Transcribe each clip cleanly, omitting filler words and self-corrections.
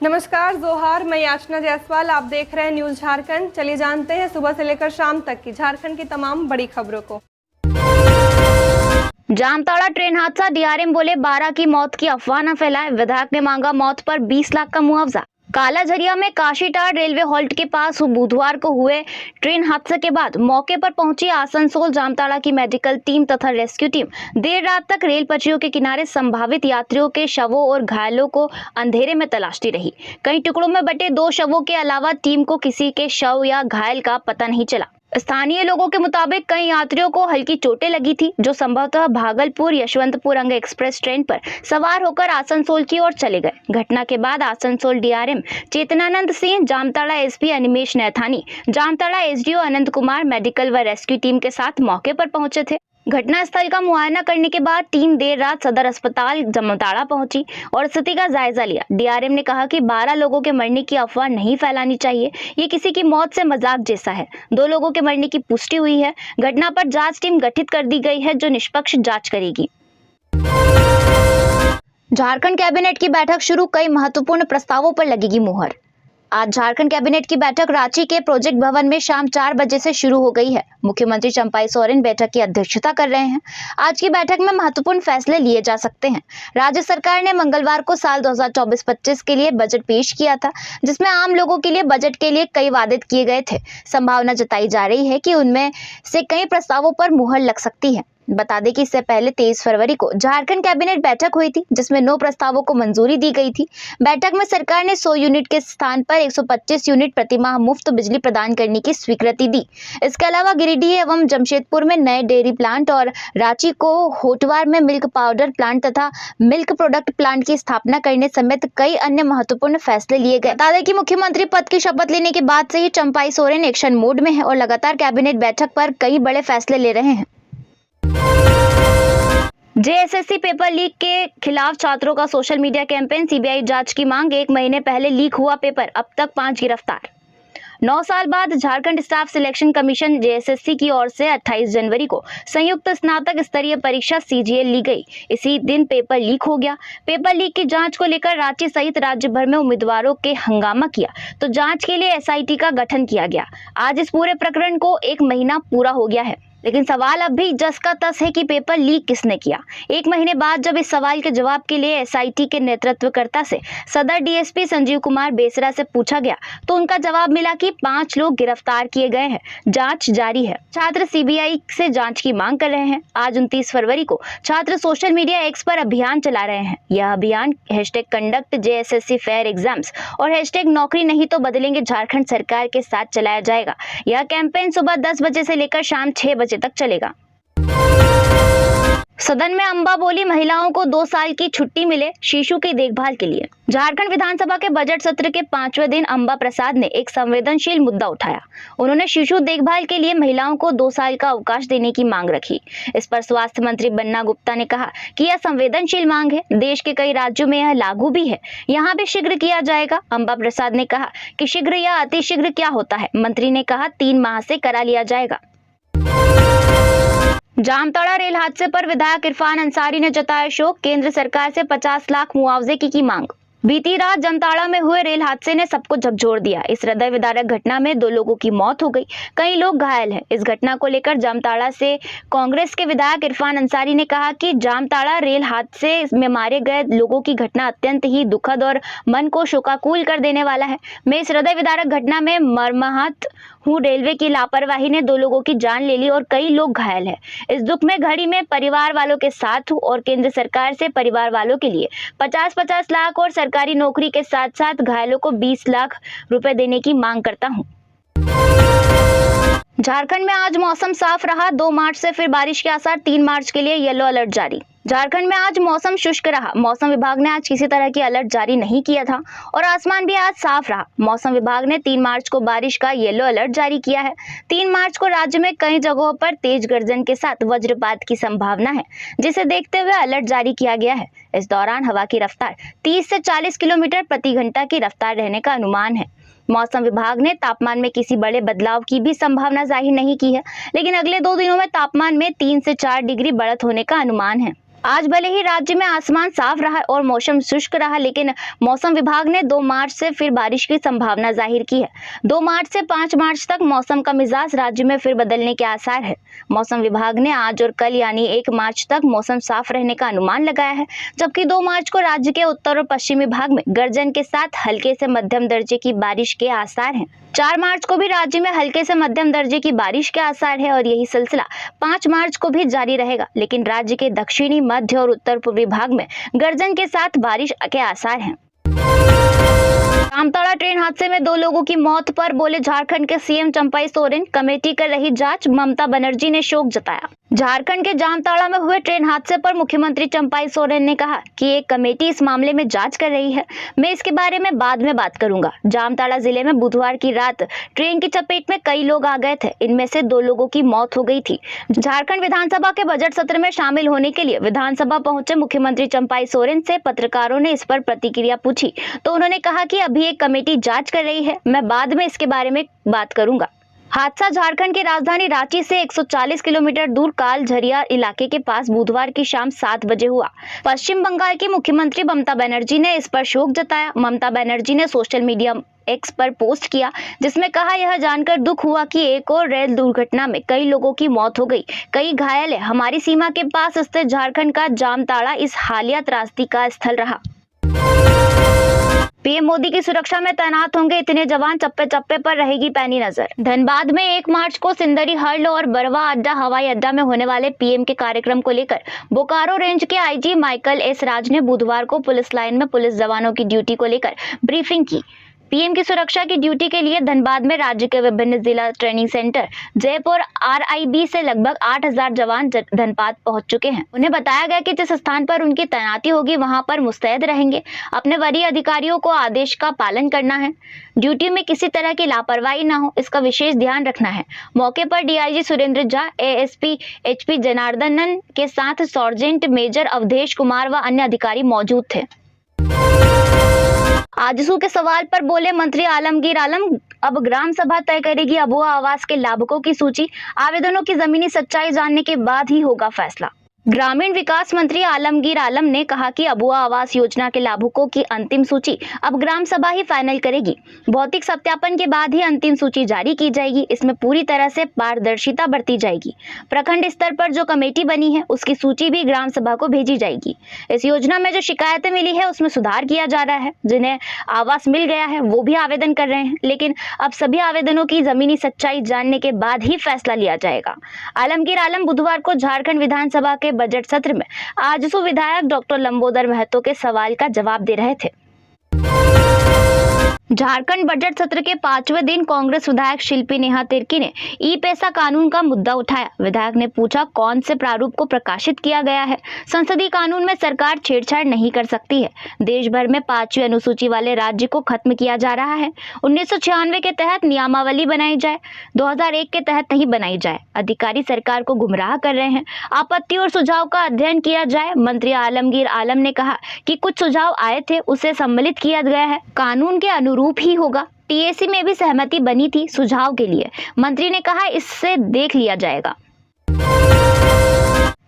नमस्कार, जोहार। मैं याचना जायसवाल, आप देख रहे हैं न्यूज झारखंड। चलिए जानते हैं सुबह से लेकर शाम तक की झारखंड की तमाम बड़ी खबरों को। जामताड़ा ट्रेन हादसा, डीआरएम बोले 12 की मौत की अफवाह न फैलाएं। विधायक ने मांगा मौत पर 20 लाख का मुआवजा। कालाझरिया में काशीटार रेलवे हॉल्ट के पास बुधवार को हुए ट्रेन हादसे के बाद मौके पर पहुंची आसनसोल जामताड़ा की मेडिकल टीम तथा रेस्क्यू टीम देर रात तक रेल पटरियों के किनारे संभावित यात्रियों के शवों और घायलों को अंधेरे में तलाशती रही। कई टुकड़ों में बटे 2 शवों के अलावा टीम को किसी के शव या घायल का पता नहीं चला। स्थानीय लोगों के मुताबिक कई यात्रियों को हल्की चोटें लगी थी, जो संभवतः भागलपुर यशवंतपुर अंग एक्सप्रेस ट्रेन पर सवार होकर आसनसोल की ओर चले गए। घटना के बाद Asansol DRM Chetnanand Singh, Jamtara SP Animesh Naithani, Jamtara SDO Anant Kumar medical व रेस्क्यू टीम के साथ मौके पर पहुंचे थे। घटनास्थल का मुआयना करने के बाद टीम देर रात सदर अस्पताल जामताड़ा पहुंची और स्थिति का जायजा लिया। डीआरएम ने कहा कि 12 लोगों के मरने की अफवाह नहीं फैलानी चाहिए, ये किसी की मौत से मजाक जैसा है। 2 लोगों के मरने की पुष्टि हुई है। घटना पर जांच टीम गठित कर दी गई है, जो निष्पक्ष जांच करेगी। झारखंड कैबिनेट की बैठक शुरू, कई महत्वपूर्ण प्रस्तावों पर लगेगी मुहर। आज झारखंड कैबिनेट की बैठक रांची के प्रोजेक्ट भवन में शाम 4 बजे से शुरू हो गई है। मुख्यमंत्री चंपाई सोरेन बैठक की अध्यक्षता कर रहे हैं। आज की बैठक में महत्वपूर्ण फैसले लिए जा सकते हैं। राज्य सरकार ने मंगलवार को साल 2024-25 के लिए बजट पेश किया था, जिसमें आम लोगों के लिए बजट के लिए कई वादे किए गए थे। संभावना जताई जा रही है कि उनमें से कई प्रस्तावों पर मुहर लग सकती है। बता दें कि इससे पहले 23 फरवरी को झारखंड कैबिनेट बैठक हुई थी, जिसमें 9 प्रस्तावों को मंजूरी दी गई थी। बैठक में सरकार ने 100 यूनिट के स्थान पर 125 यूनिट प्रतिमाह मुफ्त बिजली प्रदान करने की स्वीकृति दी। इसके अलावा गिरिडीह एवं जमशेदपुर में नए डेयरी प्लांट और रांची को होटवार में मिल्क पाउडर प्लांट तथा मिल्क प्रोडक्ट प्लांट की स्थापना करने समेत कई अन्य महत्वपूर्ण फैसले लिए गए। बता दें कि मुख्यमंत्री पद की शपथ लेने के बाद से ही चंपाई सोरेन एक्शन मोड में है और लगातार कैबिनेट बैठक पर कई बड़े फैसले ले रहे हैं। जेएसएससी पेपर लीक के खिलाफ छात्रों का सोशल मीडिया कैंपेन, सीबीआई जांच की मांग। 1 महीने पहले लीक हुआ पेपर, अब तक 5 गिरफ्तार। 9 साल बाद Jharkhand staff selection commission JSSC की ओर से 28 जनवरी को संयुक्त स्नातक स्तरीय परीक्षा सीजीएल ली गई। इसी दिन पेपर लीक हो गया। पेपर लीक की जांच को लेकर रांची सहित राज्य भर में उम्मीदवारों के हंगामा किया, तो जांच के लिए एसआईटी का गठन किया गया। आज इस पूरे प्रकरण को 1 महीना पूरा हो गया है, लेकिन सवाल अब भी जस का तस है कि पेपर लीक किसने किया। 1 महीने बाद जब इस सवाल के जवाब के लिए एसआईटी के नेतृत्वकर्ता से सदर डीएसपी संजीव कुमार बेसरा से पूछा गया, तो उनका जवाब मिला कि 5 लोग गिरफ्तार किए गए हैं, जांच जारी है। छात्र सीबीआई से जांच की मांग कर रहे हैं। आज 29 फरवरी को छात्र सोशल मीडिया एक्स पर अभियान चला रहे हैं। यह अभियान #कंडक्ट जेएसएससी फेयर एग्जाम्स और #नौकरी नहीं तो बदलेंगे झारखंड सरकार के साथ चलाया जाएगा। यह कैंपेन सुबह 10 बजे से लेकर शाम 6 बजे तक चलेगा। सदन में अंबा बोली, महिलाओं को 2 साल की छुट्टी मिले शिशु की देखभाल के लिए। झारखंड विधानसभा के बजट सत्र के 5वें दिन अंबा प्रसाद ने एक संवेदनशील मुद्दा उठाया। उन्होंने शिशु देखभाल के लिए महिलाओं को 2 साल का अवकाश देने की मांग रखी। इस पर स्वास्थ्य मंत्री बन्ना गुप्ता ने कहा कि यह संवेदनशील मांग है, देश के कई राज्यों में यह लागू भी है, यहाँ भी शीघ्र किया जाएगा। अंबा प्रसाद ने कहा कि शीघ्र या अतिशीघ्र क्या होता है। मंत्री ने कहा 3 माह से करा लिया जाएगा। जामताड़ा रेल हादसे पर विधायक इरफान अंसारी ने जताया शोक, केंद्र सरकार से 50 लाख मुआवजे की मांग। बीती रात जामताड़ा में हुए रेल हादसे ने सबको झकझोर दिया। इस हृदय विदारक घटना में 2 लोगों की मौत हो गई, कई लोग घायल हैं। इस घटना को लेकर जामताड़ा से कांग्रेस के विधायक इरफान अंसारी ने कहा कि जामताड़ा रेल हादसे में मारे गए लोगों की घटना अत्यंत ही दुखद और मन को शोकाकुल कर देने वाला है। मैं इस हृदय विदारक घटना में मर्माहत हूँ। रेलवे की लापरवाही ने 2 लोगों की जान ले ली और कई लोग घायल हैं। इस दुख में घड़ी में परिवार वालों के साथ हूँ और केंद्र सरकार से परिवार वालों के लिए 50-50 लाख और सरकारी नौकरी के साथ साथ घायलों को 20 लाख रुपए देने की मांग करता हूँ। झारखंड में आज मौसम साफ रहा। 2 मार्च से फिर बारिश के आसार, 3 मार्च के लिए येलो अलर्ट जारी। झारखंड में आज मौसम शुष्क रहा। मौसम विभाग ने आज किसी तरह की अलर्ट जारी नहीं किया था और आसमान भी आज साफ रहा। मौसम विभाग ने 3 मार्च को बारिश का येलो अलर्ट जारी किया है। 3 मार्च को राज्य में कई जगहों पर तेज गर्जन के साथ वज्रपात की संभावना है, जिसे देखते हुए अलर्ट जारी किया गया है। इस दौरान हवा की रफ्तार 30 से 40 किलोमीटर प्रति घंटा की रफ्तार रहने का अनुमान है। मौसम विभाग ने तापमान में किसी बड़े बदलाव की भी संभावना जाहिर नहीं की है, लेकिन अगले 2 दिनों में तापमान में 3 से 4 डिग्री बढ़त होने का अनुमान है। आज भले ही राज्य में आसमान साफ रहा और मौसम शुष्क रहा, लेकिन मौसम विभाग ने 2 मार्च से फिर बारिश की संभावना जाहिर की है। 2 मार्च से 5 मार्च तक मौसम का मिजाज राज्य में फिर बदलने के आसार है। मौसम विभाग ने आज और कल यानी 1 मार्च तक मौसम साफ रहने का अनुमान लगाया है, जबकि 2 मार्च को राज्य के उत्तर और पश्चिमी भाग में गर्जन के साथ हल्के से मध्यम दर्जे की बारिश के आसार हैं। 4 मार्च को भी राज्य में हल्के से मध्यम दर्जे की बारिश के आसार है और यही सिलसिला 5 मार्च को भी जारी रहेगा, लेकिन राज्य के दक्षिणी, मध्य और उत्तर पूर्वी भाग में गर्जन के साथ बारिश के आसार हैं। जामताड़ा ट्रेन हादसे में 2 लोगों की मौत पर बोले झारखंड के सीएम चंपाई सोरेन, कमेटी कर रही जांच, ममता बनर्जी ने शोक जताया। झारखंड के जामताड़ा में हुए ट्रेन हादसे पर मुख्यमंत्री चंपाई सोरेन ने कहा कि एक कमेटी इस मामले में जांच कर रही है, मैं इसके बारे में बाद में बात करूंगा। जामताड़ा जिले में बुधवार की रात ट्रेन की चपेट में कई लोग आ गए थे, इनमें से 2 लोगों की मौत हो गई थी। झारखंड विधानसभा के बजट सत्र में शामिल होने के लिए विधानसभा पहुंचे मुख्यमंत्री चंपाई सोरेन से पत्रकारों ने इस पर प्रतिक्रिया पूछी तो उन्होंने कहा कि अभी एक कमेटी जांच कर रही है, मैं बाद में इसके बारे में बात करूंगा। हादसा झारखंड की राजधानी रांची से 140 किलोमीटर दूर कालझरिया इलाके के पास बुधवार की शाम 7 बजे हुआ। पश्चिम बंगाल की मुख्यमंत्री ममता बनर्जी ने इस पर शोक जताया। ममता बनर्जी ने सोशल मीडिया एक्स पर पोस्ट किया, जिसमें कहा, यह जानकर दुख हुआ कि एक और रेल दुर्घटना में कई लोगों की मौत हो गई, कई घायल है। हमारी सीमा के पास स्थित झारखंड का जामताड़ा इस हालिया त्रासदी का स्थल रहा। पीएम मोदी की सुरक्षा में तैनात होंगे इतने जवान, चप्पे चप्पे पर रहेगी पैनी नजर। धनबाद में 1 मार्च को सिंदरी हर्ल और बरवा अड्डा हवाई अड्डा में होने वाले पीएम के कार्यक्रम को लेकर बोकारो रेंज के आईजी माइकल एस राज ने बुधवार को पुलिस लाइन में पुलिस जवानों की ड्यूटी को लेकर ब्रीफिंग की। पीएम की सुरक्षा की ड्यूटी के लिए धनबाद में राज्य के विभिन्न जिला ट्रेनिंग सेंटर जयपुर आरआईबी से लगभग 8000 जवान धनबाद पहुंच चुके हैं। उन्हें बताया गया कि जिस स्थान पर उनकी तैनाती होगी वहां पर मुस्तैद रहेंगे। अपने वरीय अधिकारियों को आदेश का पालन करना है, ड्यूटी में किसी तरह की लापरवाही न हो, इसका विशेष ध्यान रखना है। मौके पर DIG Surendra Jha, ASP HP Janardhanan के साथ सार्जेंट मेजर अवधेश कुमार व अन्य अधिकारी मौजूद थे। आजसू के सवाल पर बोले मंत्री आलमगीर आलम, अब ग्राम सभा तय करेगी अबुआ आवास के लाभुकों की सूची, आवेदनों की जमीनी सच्चाई जानने के बाद ही होगा फैसला। ग्रामीण विकास मंत्री आलमगीर आलम ने कहा कि अबुआ आवास योजना के लाभुकों की अंतिम सूची अब ग्राम सभा ही फाइनल करेगी। भौतिक सत्यापन के बाद ही अंतिम सूची जारी की जाएगी। इसमें पूरी तरह से पारदर्शिता बरती जाएगी। प्रखंड स्तर पर जो कमेटी बनी है उसकी सूची भी ग्राम सभा को भेजी जाएगी। इस योजना में जो शिकायतें मिली है उसमें सुधार किया जा रहा है। जिन्हें आवास मिल गया है वो भी आवेदन कर रहे हैं, लेकिन अब सभी आवेदनों की जमीनी सच्चाई जानने के बाद ही फैसला लिया जाएगा। आलमगीर आलम बुधवार को झारखंड विधानसभा के बजट सत्र में आजसू विधायक डॉक्टर लंबोदर महतो के सवाल का जवाब दे रहे थे। झारखंड बजट सत्र के 5वें दिन कांग्रेस विधायक शिल्पी नेहा तिर्की ने ई पैसा कानून का मुद्दा उठाया। विधायक ने पूछा, कौन से प्रारूप को प्रकाशित किया गया है? संसदीय कानून में सरकार छेड़छाड़ नहीं कर सकती है। देश भर में 5वीं अनुसूची वाले राज्य को खत्म किया जा रहा है। 1996 के तहत नियमावली बनाई जाए, 2001 के तहत नहीं बनाई जाए। अधिकारी सरकार को गुमराह कर रहे हैं। आपत्ति और सुझाव का अध्ययन किया जाए। मंत्री आलमगीर आलम ने कहा कि कुछ सुझाव आए थे, उसे सम्मिलित किया गया है, कानून के अनुरूप ही होगा। टीएसी में भी सहमति बनी थी सुझाव के लिए। मंत्री ने कहा इससे देख लिया जाएगा।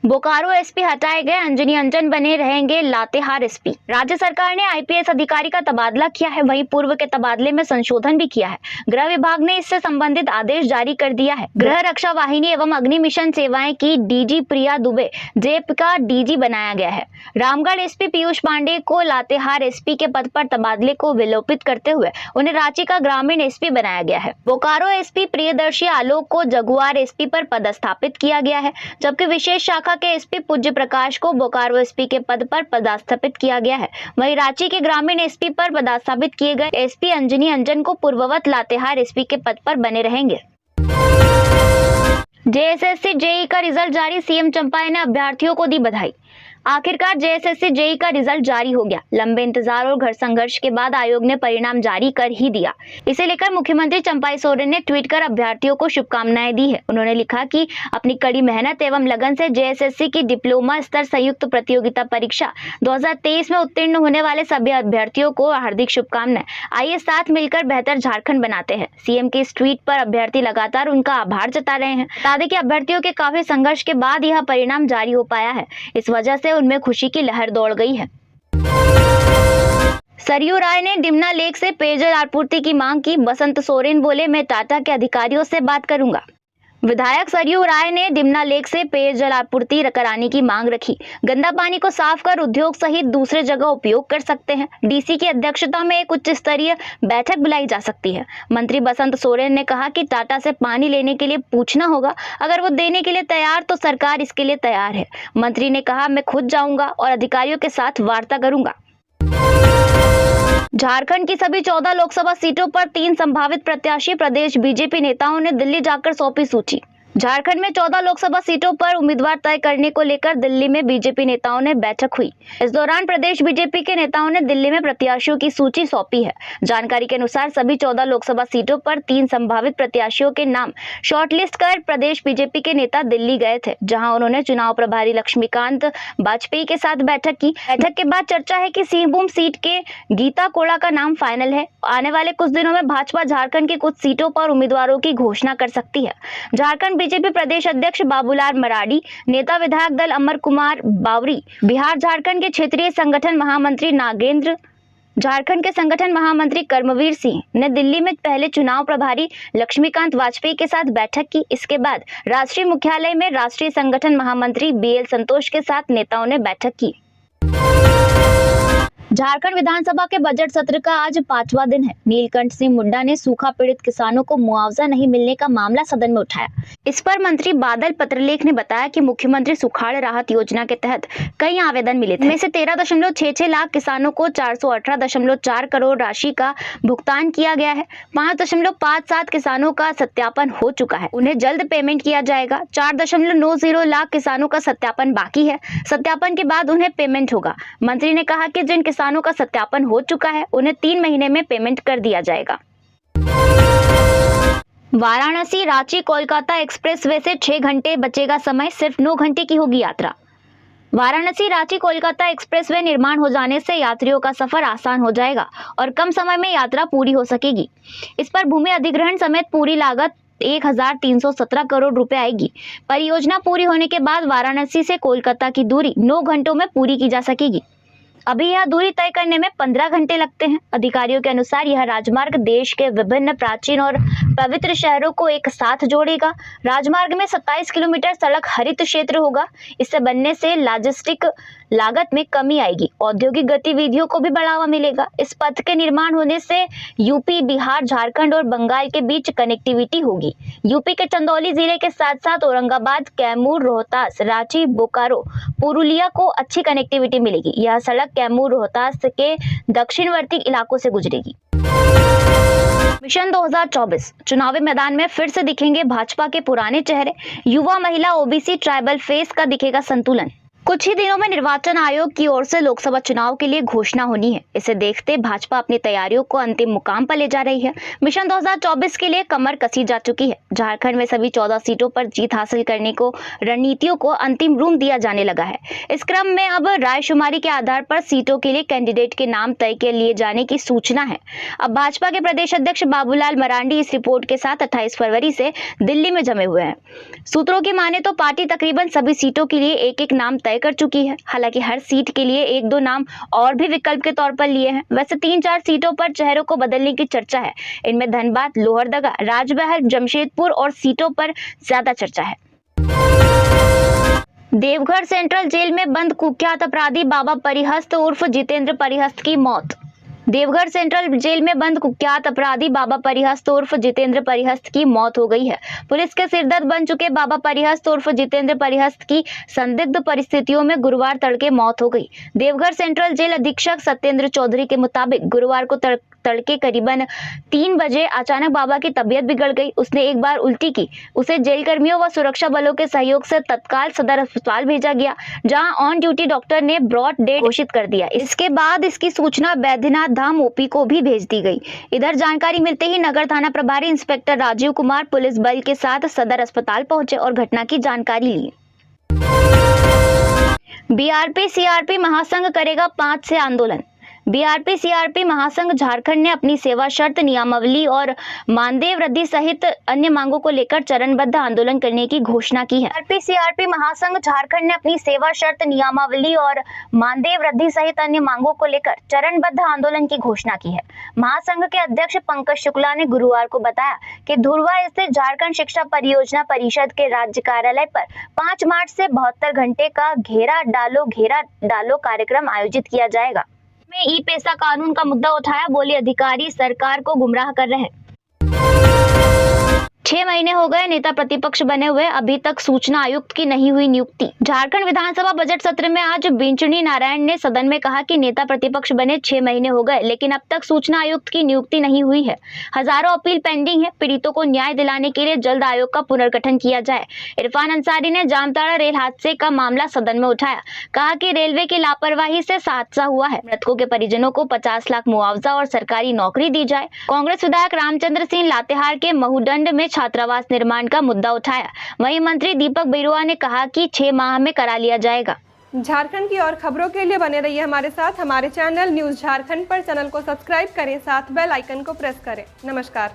बोकारो एसपी हटाए गए, अंजनी अंजन बने रहेंगे लातेहार एसपी। राज्य सरकार ने आईपीएस अधिकारी का तबादला किया है, वहीं पूर्व के तबादले में संशोधन भी किया है। गृह विभाग ने इससे संबंधित आदेश जारी कर दिया है। गृह रक्षा वाहिनी एवं अग्नि मिशन सेवाएं की डीजी प्रिया दुबे जेप का डीजी बनाया गया है। रामगढ़ एसपी पीयूष पांडे को लातेहार एसपी के पद पर तबादले को विलोपित करते हुए उन्हें रांची का ग्रामीण एसपी बनाया गया है। बोकारो एसपी प्रियदर्शी आलोक को जगुआर एसपी पर पदस्थापित किया गया है, जबकि विशेष शाखा के एसपी पूज्य प्रकाश को बोकारो एसपी के पद पर पदस्थापित किया गया है। वहीं रांची के ग्रामीण एसपी पर पदस्थापित किए गए एसपी अंजनी अंजन को पूर्ववत लातेहार एसपी के पद पर बने रहेंगे। जेएसएससी जेई का रिजल्ट जारी, सीएम चंपाई ने अभ्यर्थियों को दी बधाई। आखिरकार जेएसएससी जेई का रिजल्ट जारी हो गया। लंबे इंतजार और घर संघर्ष के बाद आयोग ने परिणाम जारी कर ही दिया। इसे लेकर मुख्यमंत्री चंपाई सोरेन ने ट्वीट कर अभ्यर्थियों को शुभकामनाएं दी है। उन्होंने लिखा कि अपनी कड़ी मेहनत एवं लगन से जेएसएससी की डिप्लोमा स्तर संयुक्त प्रतियोगिता परीक्षा 2023 में उत्तीर्ण होने वाले सभी अभ्यर्थियों को हार्दिक शुभकामनाएं। आइए साथ मिलकर बेहतर झारखंड बनाते हैं। सीएम के इस ट्वीट पर अभ्यर्थी लगातार उनका आभार जता रहे हैं। बता दें कि अभ्यर्थियों के काफी संघर्ष के बाद यह परिणाम जारी हो पाया है। इस वजह से से उनमें खुशी की लहर दौड़ गई है। सरयू राय ने डिमना लेक से पेयजल आपूर्ति की मांग की। बसंत सोरेन बोले, मैं टाटा के अधिकारियों से बात करूंगा। विधायक सरयू राय ने डिमना लेक से पेयजल आपूर्ति कराने की मांग रखी। गंदा पानी को साफ कर उद्योग सहित दूसरे जगह उपयोग कर सकते हैं। डीसी की अध्यक्षता में एक उच्च स्तरीय बैठक बुलाई जा सकती है। मंत्री बसंत सोरेन ने कहा कि टाटा से पानी लेने के लिए पूछना होगा, अगर वो देने के लिए तैयार तो सरकार इसके लिए तैयार है। मंत्री ने कहा, मैं खुद जाऊंगा और अधिकारियों के साथ वार्ता करूंगा। झारखंड की सभी 14 लोकसभा सीटों पर 3 संभावित प्रत्याशी प्रदेश बीजेपी नेताओं ने दिल्ली जाकर सौंपी सूची। झारखंड में 14 लोकसभा सीटों पर उम्मीदवार तय करने को लेकर दिल्ली में बीजेपी नेताओं ने बैठक हुई। इस दौरान प्रदेश बीजेपी के नेताओं ने दिल्ली में प्रत्याशियों की सूची सौंपी है। जानकारी के अनुसार सभी 14 लोकसभा सीटों पर 3 संभावित प्रत्याशियों के नाम शॉर्टलिस्ट कर प्रदेश बीजेपी के नेता दिल्ली गए थे, जहां उन्होंने चुनाव प्रभारी लक्ष्मीकांत वाजपेयी के साथ बैठक की। बैठक के बाद चर्चा है कि सिंहभूम सीट के गीता कोड़ा का नाम फाइनल है। आने वाले कुछ दिनों में भाजपा झारखंड की कुछ सीटों पर उम्मीदवारों की घोषणा कर सकती है। झारखंड बीजेपी प्रदेश अध्यक्ष बाबूलाल मराडी, नेता विधायक दल अमर कुमार बावरी, बिहार झारखंड के क्षेत्रीय संगठन महामंत्री नागेंद्र, झारखंड के संगठन महामंत्री कर्मवीर सिंह ने दिल्ली में पहले चुनाव प्रभारी लक्ष्मीकांत वाजपेयी के साथ बैठक की। इसके बाद राष्ट्रीय मुख्यालय में राष्ट्रीय संगठन महामंत्री बीएल संतोष के साथ नेताओं ने बैठक की। झारखंड विधानसभा के बजट सत्र का आज 5वां दिन है। नीलकंठ सिंह मुंडा ने सूखा पीड़ित किसानों को मुआवजा नहीं मिलने का मामला सदन में उठाया। इस पर मंत्री बादल पत्रलेख ने बताया कि मुख्यमंत्री सुखाड़ राहत योजना के तहत कई आवेदन मिले थे। इनमें से 13.66 लाख किसानों को 418.4 करोड़ राशि का भुगतान किया गया है। 5.57 किसानों का सत्यापन हो चुका है, उन्हें जल्द पेमेंट किया जाएगा। 4.90 लाख किसानों का सत्यापन बाकी है, सत्यापन के बाद उन्हें पेमेंट होगा। मंत्री ने कहा कि जिन किसानों का सत्यापन हो चुका है उन्हें 3 महीने में पेमेंट कर दिया जाएगा। वाराणसी रांची कोलकाता एक्सप्रेसवे से 6 घंटे बचेगा समय, सिर्फ 9 घंटे की होगी यात्रा। वाराणसी रांची कोलकाता एक्सप्रेसवे निर्माण हो जाने से यात्रियों का सफर आसान हो जाएगा और कम समय में यात्रा पूरी हो सकेगी। इस पर भूमि अधिग्रहण समेत पूरी लागत 1317 करोड़ रुपए आएगी। परियोजना पूरी होने के बाद वाराणसी से कोलकाता की दूरी 9 घंटों में पूरी की जा सकेगी। अभी यह दूरी तय करने में 15 घंटे लगते हैं। अधिकारियों के अनुसार यह राजमार्ग देश के विभिन्न प्राचीन और पवित्र शहरों को एक साथ जोड़ेगा। राजमार्ग में 27 किलोमीटर सड़क हरित क्षेत्र होगा। इससे बनने से लॉजिस्टिक लागत में कमी आएगी, औद्योगिक गतिविधियों को भी बढ़ावा मिलेगा। इस पथ के निर्माण होने से यूपी, बिहार, झारखंड और बंगाल के बीच कनेक्टिविटी होगी। यूपी के चंदौली जिले के साथ साथ औरंगाबाद, कैमूर, रोहतास, रांची, बोकारो, पुरुलिया को अच्छी कनेक्टिविटी मिलेगी। यह सड़क कैमूर, रोहतास के दक्षिणवर्ती इलाकों से गुजरेगी। मिशन 2024 चुनावी मैदान में फिर से दिखेंगे भाजपा के पुराने चेहरे। युवा, महिला, ओबीसी, ट्राइबल फेस का दिखेगा संतुलन। कुछ ही दिनों में निर्वाचन आयोग की ओर से लोकसभा चुनाव के लिए घोषणा होनी है। इसे देखते भाजपा अपनी तैयारियों को अंतिम मुकाम पर ले जा रही है। मिशन 2024 के लिए कमर कसी जा चुकी है। झारखंड में सभी 14 सीटों पर जीत हासिल करने को रणनीतियों को अंतिम रूप दिया जाने लगा है। इस क्रम में अब रायशुमारी के आधार पर सीटों के लिए कैंडिडेट के नाम तय कर लिए जाने की सूचना है। अब भाजपा के प्रदेश अध्यक्ष बाबूलाल मरांडी इस रिपोर्ट के साथ 28 फरवरी से दिल्ली में जमे हुए हैं। सूत्रों की माने तो पार्टी तकरीबन सभी सीटों के लिए एक-एक नाम तय कर चुकी है। हालांकि हर सीट के लिए 1-2 नाम और भी विकल्प के तौर पर लिए हैं। वैसे 3-4 सीटों पर चेहरों को बदलने की चर्चा है। इनमें धनबाद, लोहरदगा, राजबहर, जमशेदपुर और सीटों पर ज्यादा चर्चा है। देवघर सेंट्रल जेल में बंद कुख्यात अपराधी बाबा परिहस्त उर्फ जितेंद्र परिहस्त की मौत। देवघर सेंट्रल जेल में बंद कुख्यात अपराधी बाबा परिहस्त उर्फ जितेंद्र परिहस्त की मौत हो गई है। पुलिस के सिरदर्द बन चुके बाबा परिहस्त उर्फ जितेंद्र परिहस्त की संदिग्ध परिस्थितियों में गुरुवार तड़के मौत हो गई। देवघर सेंट्रल जेल अधीक्षक सत्येंद्र चौधरी के मुताबिक गुरुवार को तड़के करीबन 3 बजे अचानक बाबा की तबीयत बिगड़ गई। उसने एक बार उल्टी की। उसे जेल कर्मियों व सुरक्षा बलों के सहयोग से तत्काल सदर अस्पताल भेजा गया, जहां ऑन ड्यूटी डॉक्टर ने ब्रॉड डेथ घोषित कर दिया। इसके बाद इसकी सूचना बैद्यनाथ धाम ओपी को भी भेज दी गई। इधर जानकारी मिलते ही नगर थाना प्रभारी इंस्पेक्टर राजीव कुमार पुलिस बल के साथ सदर अस्पताल पहुंचे और घटना की जानकारी ली। बीआरपी सीआरपी महासंघ करेगा 5 से आंदोलन। बीआरपी सीआरपी महासंघ झारखंड ने अपनी सेवा शर्त नियमावली और मानदेय वृद्धि सहित अन्य मांगों को लेकर चरणबद्ध आंदोलन करने की घोषणा की है। बीआरपी सीआरपी महासंघ झारखंड ने अपनी सेवा शर्त नियमावली और मानदेय वृद्धि सहित अन्य मांगों को लेकर चरणबद्ध आंदोलन की घोषणा की है। महासंघ के अध्यक्ष पंकज शुक्ला ने गुरुवार को बताया कि धुरवा स्थित झारखंड शिक्षा परियोजना परिषद के राज्य कार्यालय पर 5 मार्च से 72 घंटे का घेरा डालो कार्यक्रम आयोजित किया जाएगा। में ई पेशा कानून का मुद्दा उठाया, बोले अधिकारी सरकार को गुमराह कर रहे हैं। 6 महीने हो गए नेता प्रतिपक्ष बने हुए, अभी तक सूचना आयुक्त की नहीं हुई नियुक्ति। झारखंड विधानसभा बजट सत्र में आज बिंचनी नारायण ने सदन में कहा कि नेता प्रतिपक्ष बने 6 महीने हो गए, लेकिन अब तक सूचना आयुक्त की नियुक्ति नहीं हुई है। हजारों अपील पेंडिंग है। पीड़ितों को न्याय दिलाने के लिए जल्द आयोग का पुनर्गठन किया जाए। इरफान अंसारी ने जामताड़ा रेल हादसे का मामला सदन में उठाया, कहा कि रेलवे की लापरवाही से हादसा हुआ है। मृतकों के परिजनों को 50 लाख मुआवजा और सरकारी नौकरी दी जाए। कांग्रेस विधायक रामचंद्र सिंह लातेहार के महूदंड में छात्रावास निर्माण का मुद्दा उठाया। वहीं मंत्री दीपक बिरुआ ने कहा कि 6 माह में करा लिया जाएगा। झारखंड की और खबरों के लिए बने रहिए हमारे साथ। हमारे चैनल न्यूज़ झारखंड पर चैनल को सब्सक्राइब करें, साथ बेल आइकन को प्रेस करें। नमस्कार।